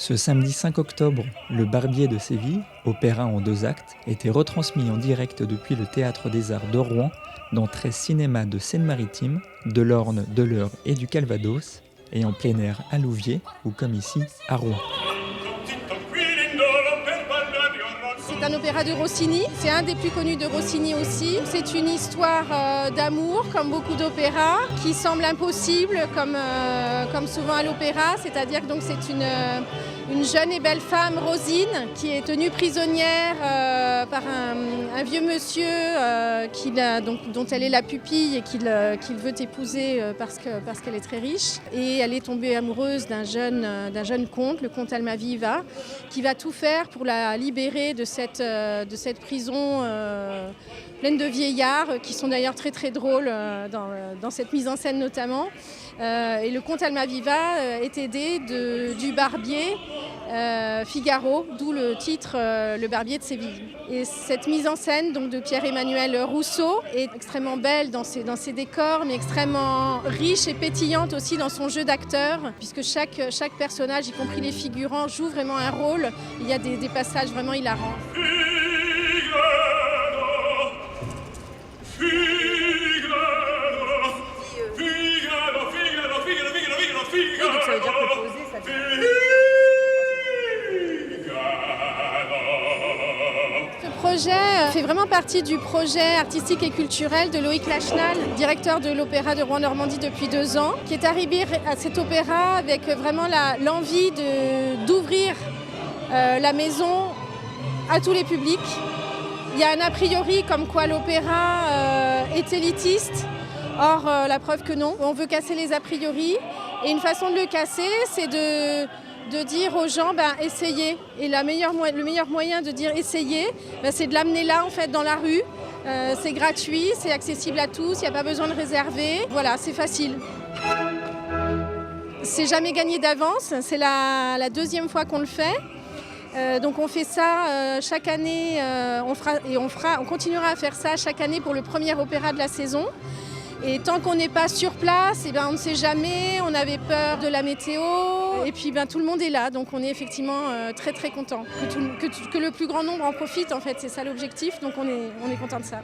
Ce samedi 5 octobre, Le Barbier de Séville, opéra en 2 actes, était retransmis en direct depuis le Théâtre des Arts de Rouen dans 13 cinémas de Seine-Maritime, de l'Orne, de l'Eure et du Calvados, et en plein air à Louviers ou comme ici à Rouen. C'est un opéra de Rossini, c'est un des plus connus de Rossini aussi. C'est une histoire d'amour, comme beaucoup d'opéras, qui semble impossible, comme souvent à l'opéra. C'est-à-dire que donc c'est une jeune et belle femme, Rosine, qui est tenue prisonnière par un vieux monsieur dont elle est la pupille et qu'il veut épouser parce qu'elle est très riche. Et elle est tombée amoureuse d'un jeune comte, le comte Almaviva, qui va tout faire pour la libérer de cette prison pleine de vieillards, qui sont d'ailleurs très très drôles dans cette mise en scène notamment. Et le comte Almaviva est aidé du barbier Figaro, d'où le titre Le Barbier de Séville. Et cette mise en scène donc, de Pierre-Emmanuel Rousseau est extrêmement belle dans ses décors, mais extrêmement riche et pétillante aussi dans son jeu d'acteur, puisque chaque personnage, y compris les figurants, joue vraiment un rôle. Il y a des passages vraiment hilarants. Donc ça veut dire que poser, ça fait... Ce projet fait vraiment partie du projet artistique et culturel de Loïc Lachenal, directeur de l'Opéra de Rouen-Normandie depuis 2 ans, qui est arrivé à cet opéra avec vraiment l'envie d'ouvrir la maison à tous les publics. Il y a un a priori comme quoi l'opéra est élitiste. Or, la preuve que non. On veut casser les a priori. Et une façon de le casser, c'est de dire aux gens, essayez. Et le meilleur moyen de dire essayez, c'est de l'amener là, en fait, dans la rue. C'est gratuit, c'est accessible à tous, il n'y a pas besoin de réserver. Voilà, c'est facile. C'est jamais gagné d'avance, c'est la 2e fois qu'on le fait. Donc on fait ça chaque année, on continuera à faire ça chaque année pour le premier opéra de la saison. Et tant qu'on n'est pas sur place, on ne sait jamais, on avait peur de la météo. Et puis tout le monde est là, donc on est effectivement très très content. Que le plus grand nombre en profite, en fait, c'est ça l'objectif, donc on est content de ça.